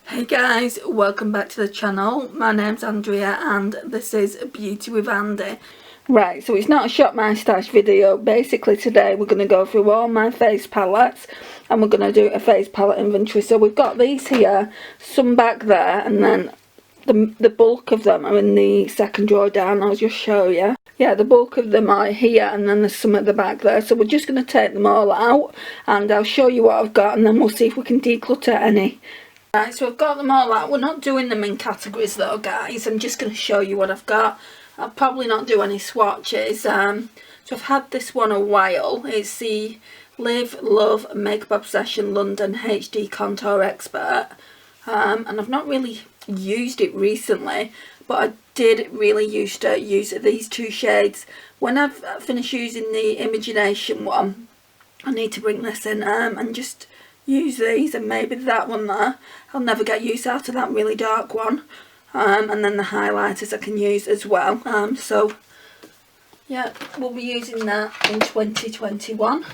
Hey guys, welcome back to the channel. My name's Andrea and this is Beauty with Andy. Right, so it's not a shop my stash video. Basically today we're going to go through all my face palettes and we're going to do a face palette inventory. So we've got these here, some back there, and then the bulk of them are in the second drawer down. I'll just show you. Yeah, the bulk of them are here and then there's some at the back there. So we're just going to take them all out and I'll show you what I've got and then we'll see if we can declutter any. Right, so I've got them all out. We're not doing them in categories though, guys. I'm just going to show you what I've got. I'll probably not do any swatches. So I've had this one a while. It's the Live, Love, Makeup Obsession London HD Contour Expert. And I've not really used it recently, but I did really used to use these two shades. When I've finished using the Imagination one, I need to bring this in and just use these, and maybe that one there. I'll never get use out of that really dark one. And then the highlighters I can use as well. So yeah, we'll be using that in 2021.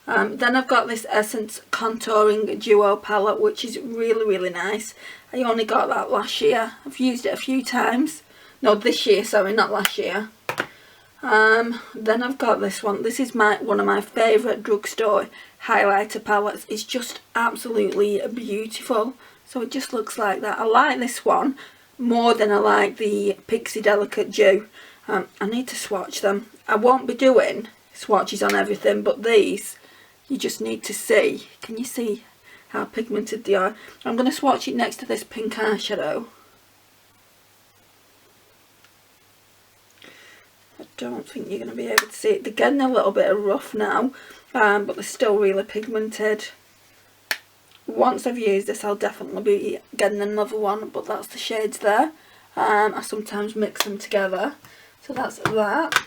Then I've got this Essence Contouring Duo palette, which is really nice. I only got that last year. I've used it a few times. No, this year, sorry, not last year. Then I've got this one. This is one of my favourite drugstore highlighter palettes. It's just absolutely beautiful. So it just looks like that. I like this one more than I like the Pixie Delicate Dew. I need to swatch them. I won't be doing swatches on everything, but these you just need to see. Can you see how pigmented they are? I'm going to swatch it next to this pink eyeshadow. I don't think you're going to be able to see it. They're getting a little bit rough now, but they're still really pigmented. Once I've used this, I'll definitely be getting another one, but that's the shades there. I sometimes mix them together. So that's that.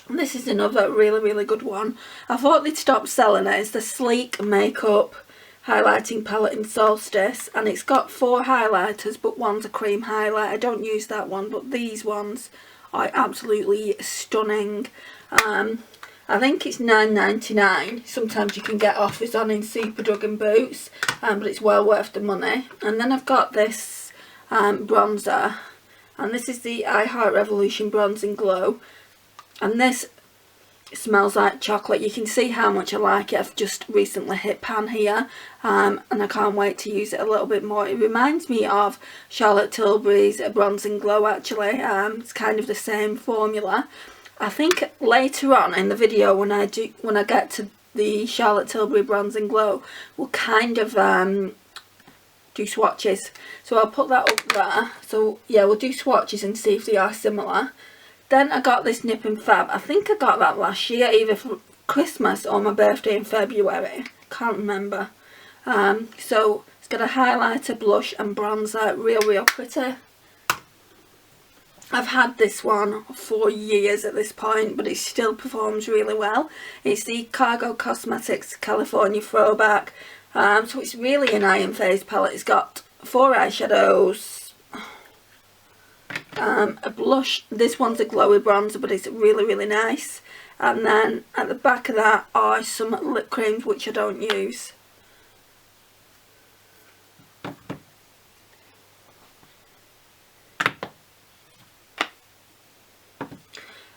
And this is another really good one. I thought they'd stop selling it. It's the Sleek Makeup Highlighting Palette in Solstice, and it's got 4 highlighters, but one's a cream highlight. I don't use that one, but these ones are absolutely stunning. I think it's $9.99. Sometimes you can get offers on in Superdrug and Boots, but it's well worth the money. And then I've got this bronzer, and this is the I Heart Revolution Bronzing Glow, and this smells like chocolate. You can see how much I like it. I've just recently hit pan here, and I can't wait to use it a little bit more. It reminds me of Charlotte Tilbury's Bronzing Glow actually. It's kind of the same formula. I think later on in the video when I get to the Charlotte Tilbury Bronzing Glow, we'll kind of do swatches. So I'll put that up there. So yeah, we'll do swatches and see if they are similar. Then I got this Nip and Fab. I think I got that last year, either for Christmas or my birthday in February. Can't remember. So it's got a highlighter, blush and bronzer. Real pretty. I've had this one for years at this point, but it still performs really well. It's the Cargo Cosmetics California Throwback. So it's really an iron face palette. It's got 4 eyeshadows, a blush. This one's a glowy bronzer, but it's really nice. And then at the back of that are some lip creams which I don't use.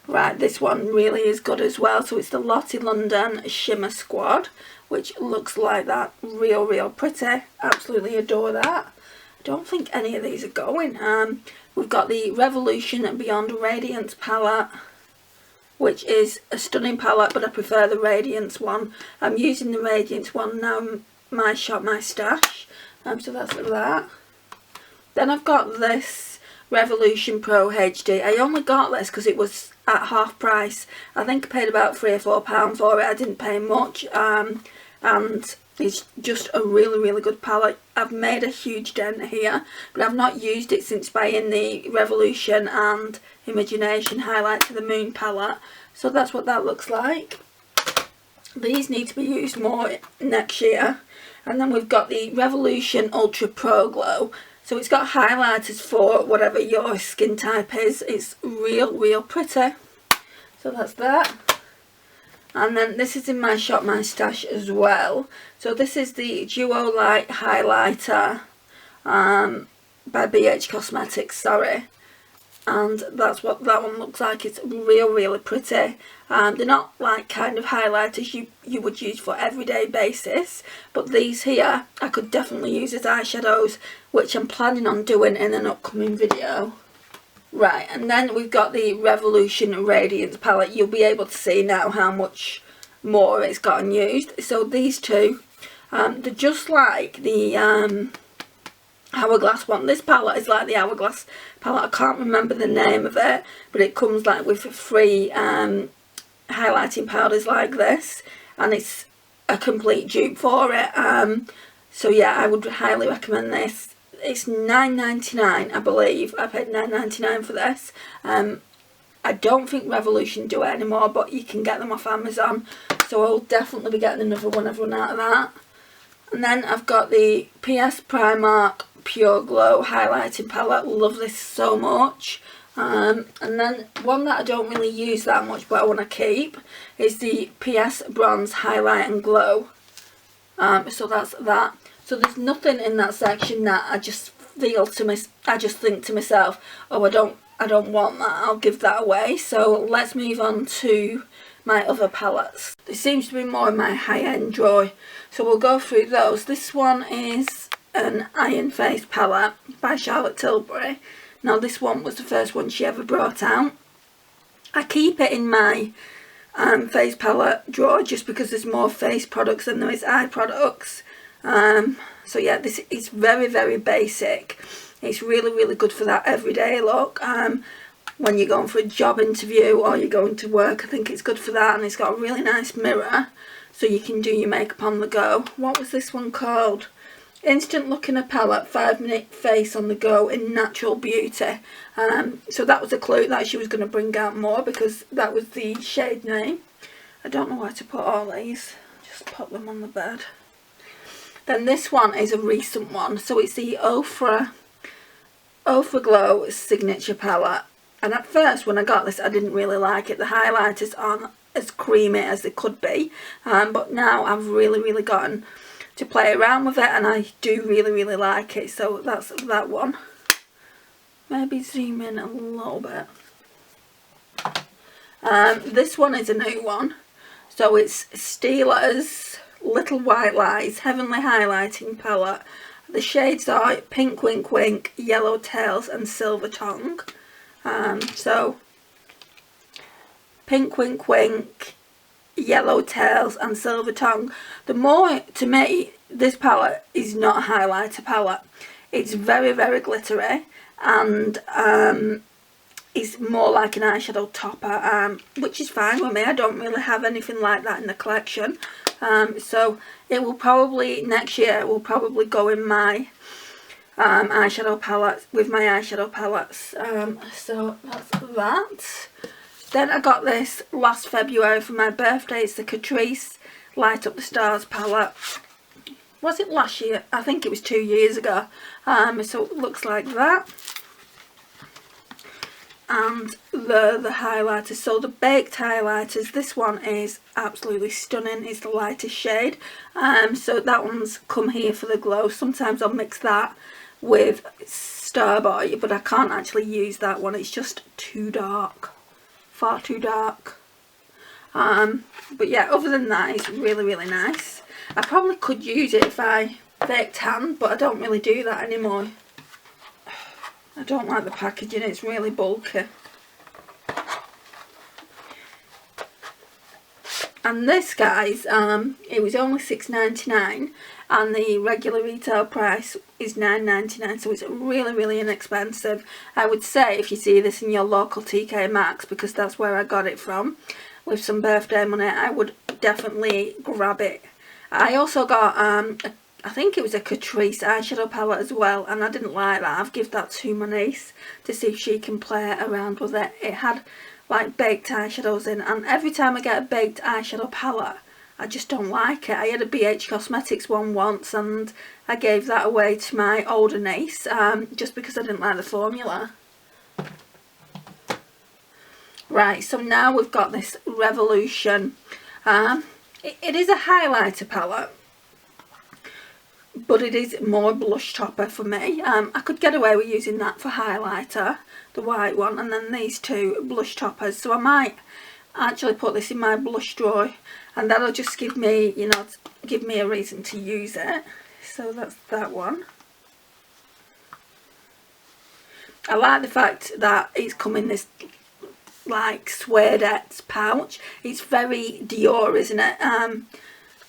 Right, this one really is good as well. So it's the Lottie London Shimmer Squad, which looks like that. Real pretty. Absolutely adore that. I don't think any of these are going. We've got the Revolution Beyond Radiance palette, which is a stunning palette, but I prefer the Radiance one. I'm using the Radiance one now in my shop, my stash. So that's that. Then I've got this Revolution Pro HD. I only got this because it was at half price. I think I paid about £3 or £4 for it. I didn't pay much, and it's just a really good palette. I've made a huge dent here, but I've not used it since buying the Revolution and Imagination Highlight to the Moon palette. So that's what that looks like. These need to be used more next year. And then we've got the Revolution Ultra Pro Glow. So it's got highlighters for whatever your skin type is. It's real pretty. So that's that. And then this is in my shop, my stash as well. So this is the Duo Light Highlighter by BH Cosmetics, sorry. And that's what that one looks like. It's really pretty. They're not like kind of highlighters you would use for everyday basis, but these here I could definitely use as eyeshadows, which I'm planning on doing in an upcoming video. Right, and then we've got the Revolution Radiance palette. You'll be able to see now how much more it's gotten used. So these two, they're just like the Hourglass one. This palette is like the Hourglass palette. I can't remember the name of it, but it comes like with 3 highlighting powders like this, and it's a complete dupe for it. So yeah, I would highly recommend this. It's $9.99, I believe. I paid $9.99 for this. I don't think Revolution do it anymore, but you can get them off Amazon, so I'll definitely be getting another one. I've run out of that. And then I've got the PS Primark Pure Glow highlighting palette. Love this so much. And then one that I don't really use that much but I want to keep is the PS Bronze Highlight and Glow. So that's that. So there's nothing in that section that I just feel I just think to myself, oh, I don't want that, I'll give that away. So let's move on to my other palettes. There seems to be more in my high-end drawer, so we'll go through those. This one is an Iron Face palette by Charlotte Tilbury. Now this one was the first one she ever brought out. I keep it in my face palette drawer just because there's more face products than there is eye products. So yeah, this is very basic. It's really good for that everyday look. When you're going for a job interview or you're going to work, I think it's good for that. And it's got a really nice mirror, so you can do your makeup on the go. What was this one called? Instant Look in a Palette, 5-minute face on the go in Natural Beauty. So that was a clue that she was going to bring out more, because that was the shade name. I don't know where to put all these. Just put them on the bed. Then this one is a recent one. So it's the Ofra Glow Signature Palette. And at first when I got this I didn't really like it. The highlighters aren't as creamy as they could be. But now I've really gotten to play around with it, and I do really like it. So that's that one. Maybe zoom in a little bit. This one is a new one. So it's Steela's Little White Lies Heavenly Highlighting Palette. The shades are Pink Wink Wink, Yellow Tails and Silver Tongue. So Pink Wink Wink, Yellow Tails and Silver Tongue. The more, to me, this palette is not a highlighter palette. It's very glittery, and it's more like an eyeshadow topper, which is fine with me. I don't really have anything like that in the collection. So it will probably, next year, it will probably go in my eyeshadow palette, with my eyeshadow palettes. So that's that. Then I got this last February for my birthday. It's the Catrice Light Up the Stars palette. Was it last year? I think it was 2 years ago. So it looks like that. And the highlighters. So the baked highlighters, this one is absolutely stunning. It's the lightest shade. So that one's come here for the glow. Sometimes I'll mix that with Starboy, but I can't actually use that one. It's just too dark. Far too dark. But yeah, other than that, it's really nice. I probably could use it if I baked tan, but I don't really do that anymore. I don't like the packaging, it's really bulky. And this, guys, it was only $6.99, and the regular retail price is $9.99, so it's really inexpensive. I would say if you see this in your local TK Maxx, because that's where I got it from, with some birthday money, I would definitely grab it. I also got, I think it was a Catrice eyeshadow palette as well, and I didn't like that. I've given that to my niece to see if she can play around with it. It had like baked eyeshadows in, and every time I get a baked eyeshadow palette, I just don't like it. I had a BH Cosmetics one once, and I gave that away to my older niece, just because I didn't like the formula. Right, so now we've got this Revolution. It is a highlighter palette. but it is more blush topper for me. I could get away with using that for highlighter, the white one, and then these two blush toppers. So I might actually put this in my blush drawer, and that'll just give me, you know, give me a reason to use it. So that's that one. I like the fact that it's come in this like suede pouch. It's very Dior, isn't it? And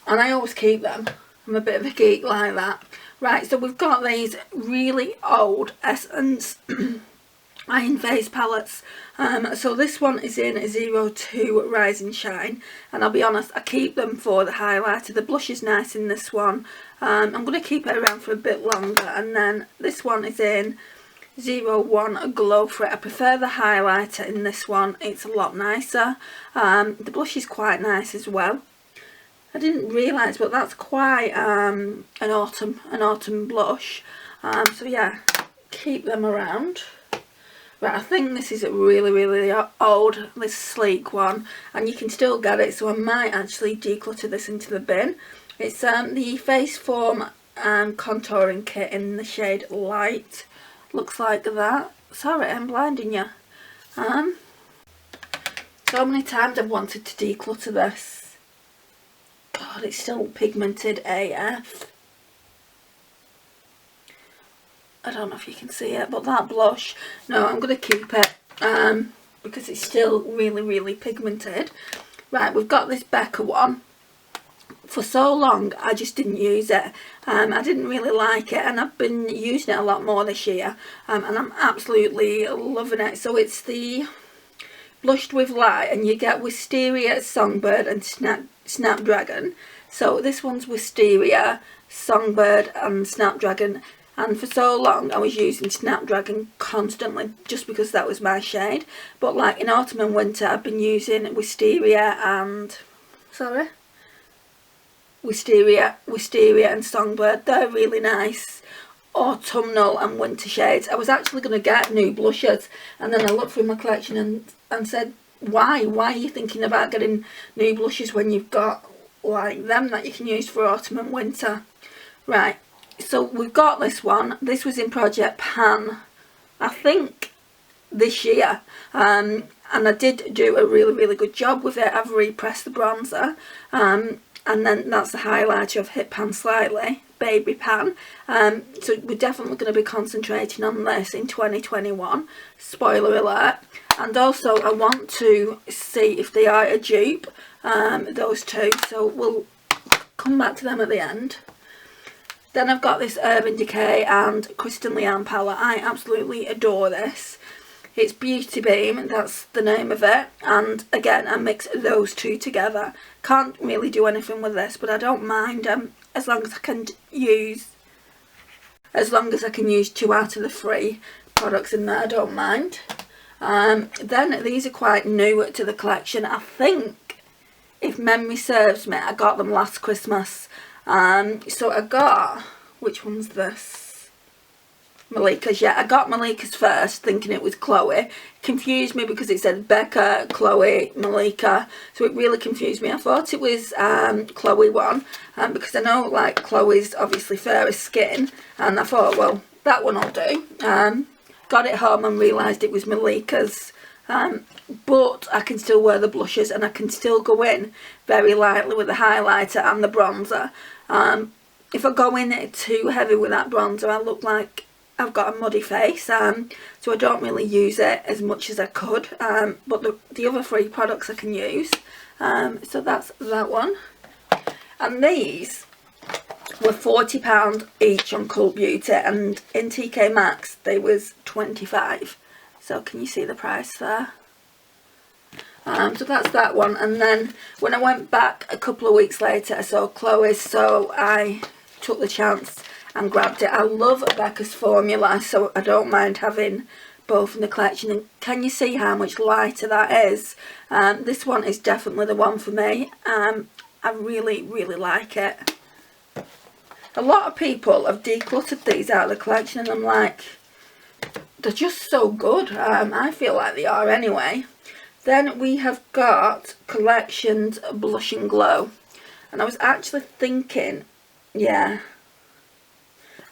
I always keep them. I'm a bit of a geek like that. Right, so we've got these really old Essence Iron Face palettes. So this one is in 02 Rise and Shine, and I'll be honest, I keep them for the highlighter. The blush is nice in this one. I'm going to keep it around for a bit longer. And then this one is in 01 Glow For It. I prefer the highlighter in this one. It's a lot nicer. The blush is quite nice as well. I didn't realise, but that's quite an autumn blush. So yeah, keep them around. Right, I think this is a really old, this sleek one, and you can still get it, so I might actually declutter this into the bin. It's the Face Form contouring kit in the shade Light. Looks like that. Sorry, I'm blinding you. So many times I've wanted to declutter this. God, it's still pigmented AF. I don't know if you can see it, but that blush, no, I'm going to keep it because it's still really pigmented. Right, we've got this Becca one. For so long, I just didn't use it. I didn't really like it, and I've been using it a lot more this year, and I'm absolutely loving it. So it's the Blushed with Light, and you get Wisteria, Songbird and Snapdragon. So this one's Wisteria, Songbird and Snapdragon. And for so long I was using Snapdragon constantly just because that was my shade. But like in autumn and winter I've been using Wisteria and Wisteria and Songbird. They're really nice autumnal and winter shades. I was actually going to get new blushes, and then I looked through my collection and said, why are you thinking about getting new blushes when you've got like them that you can use for autumn and winter? Right. So we've got this one. This was in Project Pan, I think, this year. And I did do a really good job with it. I've repressed the bronzer. And then that's the highlighter of Hit Pan Slightly, Baby Pan. So we're definitely going to be concentrating on this in 2021. Spoiler alert. And also I want to see if they are a dupe, those two. So we'll come back to them at the end. Then I've got this Urban Decay and Kristen Leanne palette. I absolutely adore this. It's Beauty Beam, that's the name of it. And again, I mix those two together. Can't really do anything with this, but I don't mind as long as I can use 2 out of the 3 products in there. I don't mind. Then these are quite new to the collection. I think, if memory serves me, I got them last Christmas. So I got, which one's this? Malika's. Yeah, I got Malika's first, thinking it was Chloe. Confused me because it said Becca, Chloe, Malika, so it really confused me. I thought it was Chloe one, because I know like Chloe's obviously fairer skin, and I thought, well, that one will do. Got it home and realised it was Malika's. But I can still wear the blushes, and I can still go in very lightly with the highlighter and the bronzer. If I go in too heavy with that bronzer, I look like I've got a muddy face, so I don't really use it as much as I could, but the other 3 products I can use. So that's that one. And these were £40 each on Cult Beauty, and in TK Maxx they was £25. So can you see the price there? So that's that one. And then when I went back a couple of weeks later, I saw Chloe's, so I took the chance and grabbed it. I love Becca's formula, so I don't mind having both in the collection. And can you see how much lighter that is? This one is definitely the one for me. I really like it. A lot of people have decluttered these out of the collection, and I'm like, they're just so good. I feel like they are anyway. Then we have got Collections Blush and Glow, and I was actually thinking, yeah,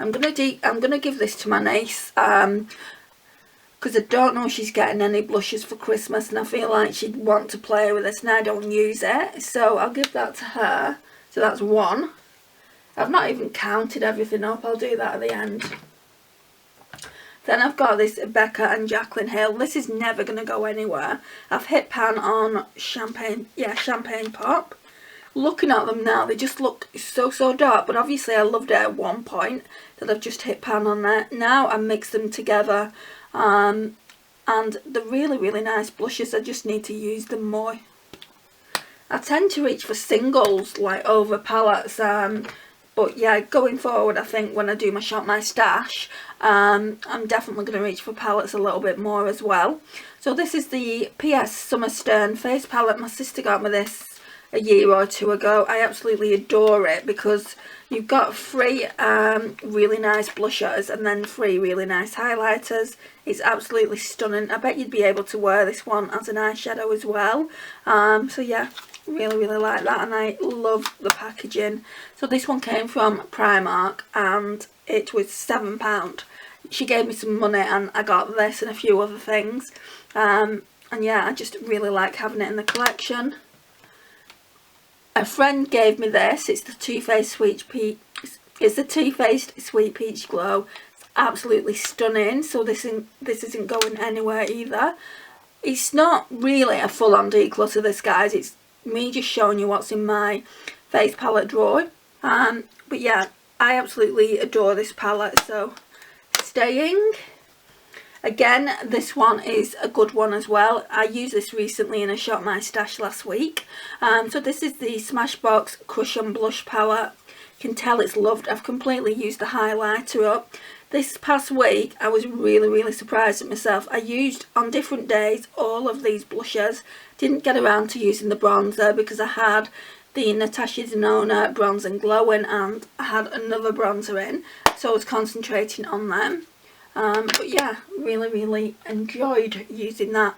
I'm gonna give this to my niece, because I don't know if she's getting any blushes for Christmas, and I feel like she'd want to play with this and I don't use it, so I'll give that to her. So that's one. I've not even counted everything up, I'll do that at the end. Then I've got this Becca and Jaclyn Hill. This is never going to go anywhere. I've hit pan on Champagne Pop. Looking at them now, they just look so dark, but obviously I loved it at one point that I've just hit pan on there. Now I mix them together, and they're really nice blushes. I just need to use them more. I tend to reach for singles like over palettes, but yeah, going forward, I think when I do my Shop My Stash, I'm definitely going to reach for palettes a little bit more as well. So this is the PS Summer Stern face palette. My sister got me this a year or two ago. I absolutely adore it because you've got 3 really nice blushers and then 3 really nice highlighters. It's absolutely stunning. I bet you'd be able to wear this one as an eyeshadow as well. So yeah, really like that, and I love the packaging. So this one came from Primark and it was £7. She gave me some money and I got this and a few other things, and yeah, I just really like having it in the collection. A friend gave me this. It's the Too Faced Sweet Peach. It's the Too Faced Sweet Peach Glow. It's absolutely stunning. So this isn't going anywhere either. It's not really a full-on declutter, this, guys. It's me just showing you what's in my face palette drawer. But yeah, I absolutely adore this palette. So staying. Again, this one is a good one as well. I used this recently in a Shop My Stash last week. So this is the Smashbox Crush and Blush palette. You can tell it's loved. I've completely used the highlighter up. This past week, I was really surprised at myself. I used on different days all of these blushes. Didn't get around to using the bronzer because I had the Natasha Denona Bronze and Glowing and I had another bronzer in. So I was concentrating on them. But yeah, really enjoyed using that.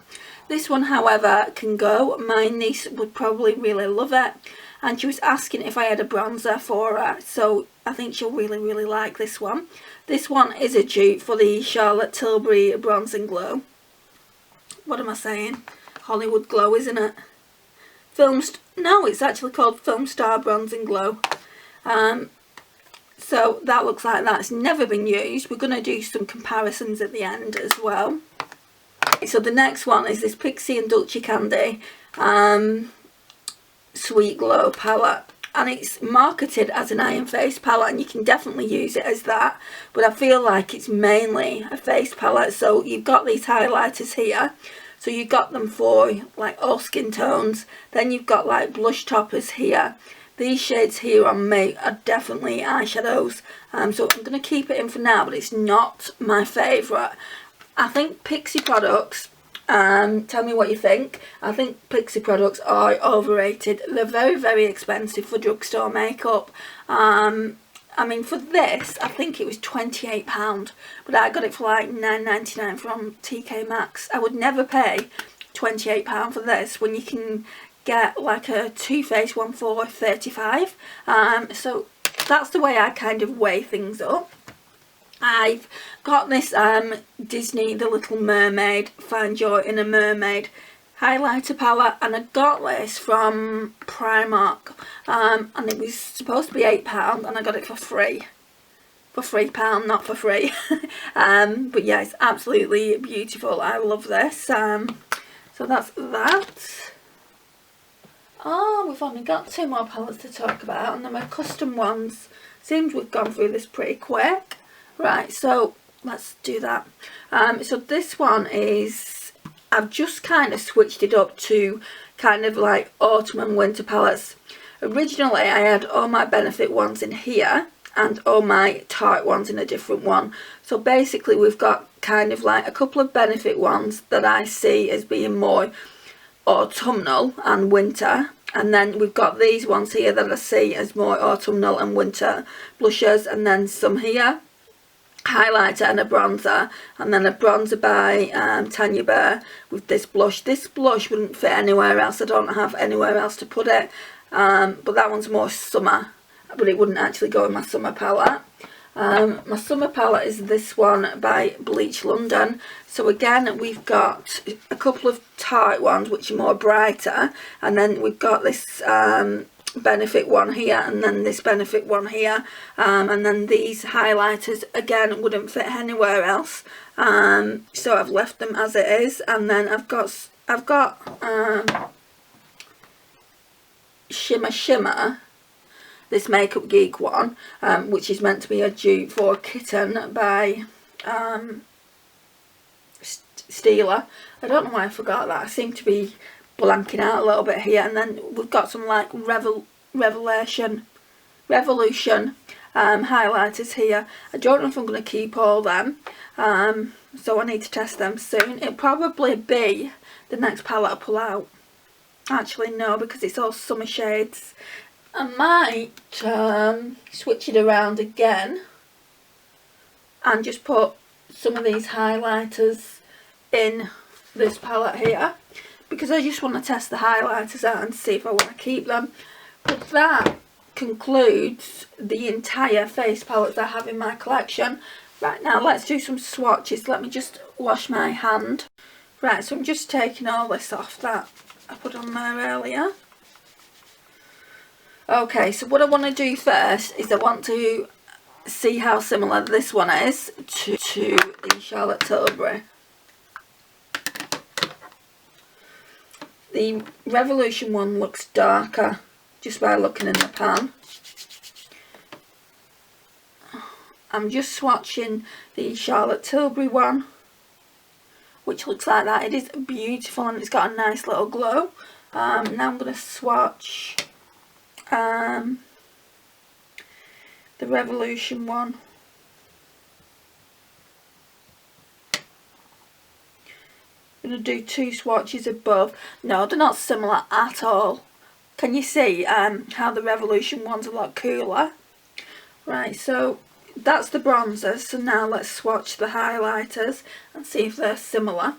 This one, however, can go. My niece would probably really love it, and she was asking if I had a bronzer for her, so I think she'll really like this one. This one is a dupe for the Charlotte Tilbury Bronze and Glow. What am I saying? Hollywood Glow, isn't it? No, it's actually called Film Star Bronze and Glow. So that looks like that. It's never been used. We're going to do some comparisons at the end as well. So the next one is this Pixie and Dulce Candy Sweet Glow palette. And it's marketed as an eye and face palette, and you can definitely use it as that. But I feel like it's mainly a face palette. So you've got these highlighters here. So you've got them for like all skin tones. Then you've got like blush toppers here. These shades here on me are definitely eyeshadows, so I'm going to keep it in for now, but it's not my favourite. I think Pixie products, tell me what you think, I think Pixie products are overrated. They're very expensive for drugstore makeup. I mean, for this, I think it was £28, but I got it for like £9.99 from TK Maxx. I would never pay £28 for this when you can get like a Too Faced one for £35. So that's the way I kind of weigh things up. I've got this Disney The Little Mermaid Find Joy in a Mermaid highlighter palette, and I got this from Primark, and it was supposed to be £8 and I got it for free. For £3, not for free. But yeah, it's absolutely beautiful. I love this. So that's that. Oh, we've only got 2 more palettes to talk about, and then my custom ones. Seems we've gone through this pretty quick. Right, so let's do that. So this one is, I've just kind of switched it up to kind of like autumn and winter palettes. Originally I had all my Benefit ones in here and all my Tarte ones in a different one. So basically we've got kind of like a couple of Benefit ones that I see as being more autumnal and winter, and then we've got these ones here that I see as more autumnal and winter blushers, and then some here, highlighter and a bronzer, and then a bronzer by Tanya Bear with this blush. This blush wouldn't fit anywhere else. I don't have anywhere else to put it, but that one's more summer, but it wouldn't actually go in my summer palette. My summer palette is this one by Bleach London. So again, we've got a couple of tight ones which are more brighter, and then we've got this Benefit one here, and then this Benefit one here, and then these highlighters again wouldn't fit anywhere else, so I've left them as it is. And then I've got Shimmer, this Makeup Geek one, which is meant to be a dupe for Kitten by Steeler. I don't know why I forgot that. I seem to be blanking out a little bit here. And then we've got some like Revolution highlighters here. I don't know if I'm going to keep all them, so I need to test them soon. It'll probably be the next palette I pull out. Actually no, because it's all summer shades. I might switch it around again and just put some of these highlighters in this palette here, because I just want to test the highlighters out and see if I want to keep them. But that concludes the entire face palettes I have in my collection. Right, now let's do some swatches. Let me just wash my hand. Right, so I'm just taking all this off that I put on there earlier. Okay, so what I want to do first is I want to see how similar this one is to the Charlotte Tilbury. The Revolution one looks darker just by looking in the pan. I'm just swatching the Charlotte Tilbury one, which looks like that. It is beautiful and it's got a nice little glow. Now I'm going to swatch the Revolution one. I'm going to do two swatches above. No, they're not similar at all. Can you see how the Revolution one's a lot cooler? Right, so that's the bronzers. So now let's swatch the highlighters and see if they're similar.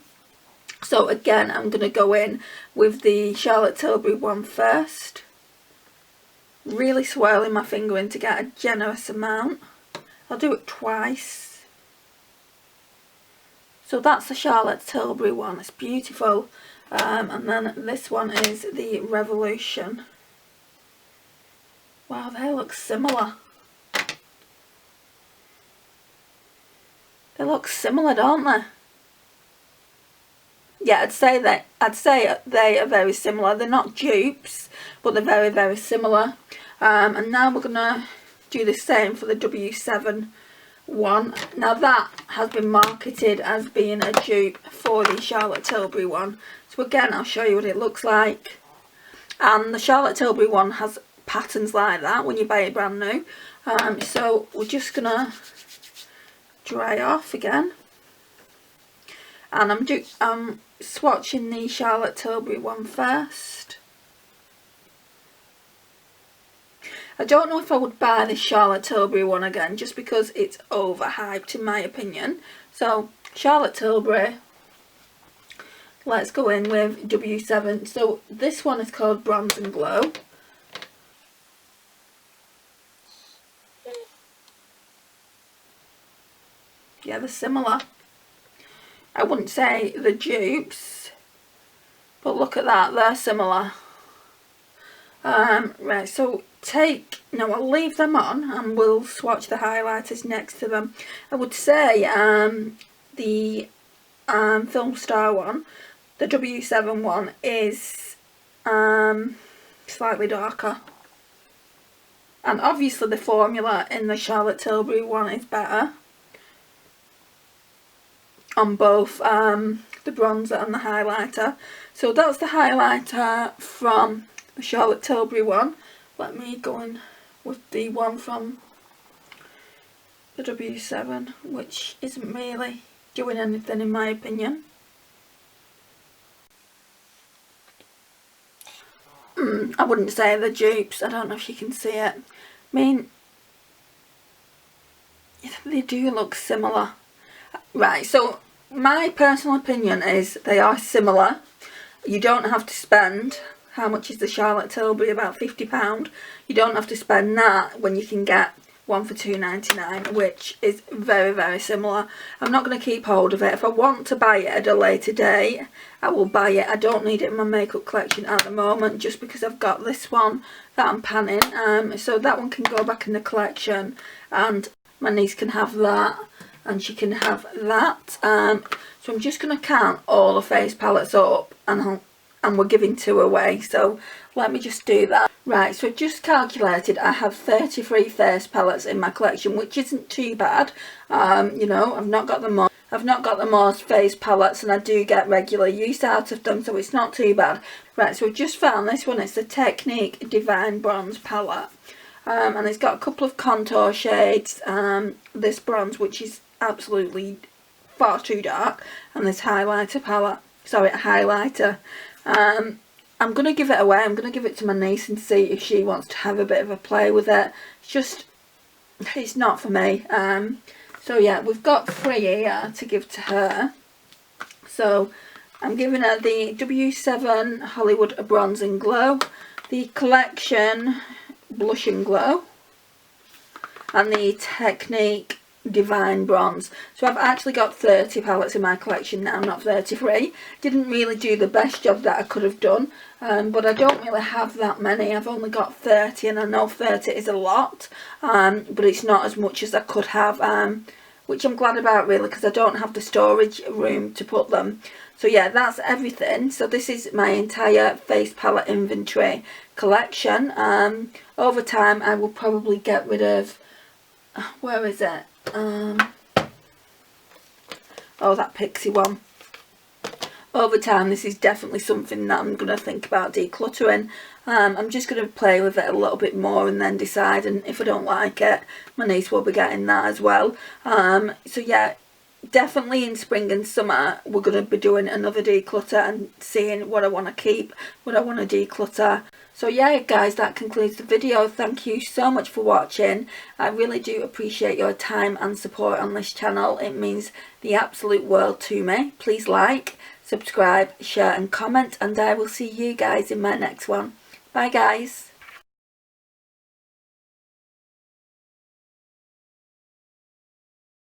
So again, I'm going to go in with the Charlotte Tilbury one first. Really swirling my finger in to get a generous amount. I'll do it twice. So that's the Charlotte Tilbury one. It's beautiful. And then this one is the Revolution. Wow, they look similar. They look similar, don't they? Yeah, I'd say they are very similar. They're not dupes, but they're very, very similar. And now we're gonna do the same for the W7 one. Now that has been marketed as being a dupe for the Charlotte Tilbury one. So again, I'll show you what it looks like. And the Charlotte Tilbury one has patterns like that when you buy it brand new. So we're just gonna dry off again. And I'm swatching the Charlotte Tilbury one first. I don't know if I would buy the Charlotte Tilbury one again, just because it's overhyped in my opinion. So Charlotte Tilbury, let's go in with W7. So this one is called Bronze and Glow. Yeah, they're similar. I wouldn't say the dupes, but look at that, they're similar. Right, so I'll leave them on and we'll swatch the highlighters next to them. I would say the Film Star one, the W7 one, is slightly darker. And obviously the formula in the Charlotte Tilbury one is better on both the bronzer and the highlighter. So that's the highlighter from the Charlotte Tilbury one. Let me go in with the one from the W7, which isn't really doing anything in my opinion. I wouldn't say the dupes. I don't know if you can see it. I mean, they do look similar. Right, so my personal opinion is they are similar. You don't have to spend, how much is the Charlotte Tilbury? About £50. You don't have to spend that when you can get one for £2.99, which is very, very similar. I'm not going to keep hold of it. If I want to buy it at a later date, I will buy it. I don't need it in my makeup collection at the moment, just because I've got this one that I'm panning. So that one can go back in the collection, and my niece can have that, and she can have that. So I'm just going to count all the face palettes up, and we're giving 2 away. So let me just do that. Right, so I've just calculated I have 33 face palettes in my collection, which isn't too bad. You know, I've not got the most face palettes, and I do get regular use out of them, so it's not too bad. Right, so I've just found this one. It's the Technique Divine Bronze palette, and it's got a couple of contour shades. This bronze, which is absolutely far too dark, and this highlighter palette. Sorry, a highlighter. I'm going to give it away. I'm going to give it to my niece and see if she wants to have a bit of a play with it. It's not for me. So yeah, we've got 3 here to give to her. So I'm giving her the W7 Hollywood Bronze and Glow, the Collection Blush and Glow, and the Technique Divine Bronze. So I've actually got 30 palettes in my collection now, not 33. Didn't really do the best job that I could have done, but I don't really have that many. I've only got 30, and I know 30 is a lot, but it's not as much as I could have, which I'm glad about, really, because I don't have the storage room to put them. So yeah, that's everything. So this is my entire face palette inventory collection. Over time I will probably get rid of, where is it? Oh, that Pixie one. Over time, this is definitely something that I'm going to think about decluttering. I'm just going to play with it a little bit more and then decide, and if I don't like it, my niece will be getting that as well. So yeah, definitely in spring and summer we're going to be doing another declutter and seeing what I want to keep, what I want to declutter. So yeah guys, that concludes the video. Thank you so much for watching. I really do appreciate your time and support on this channel. It means the absolute world to me. Please like, subscribe, share and comment, and I will see you guys in my next one. Bye guys.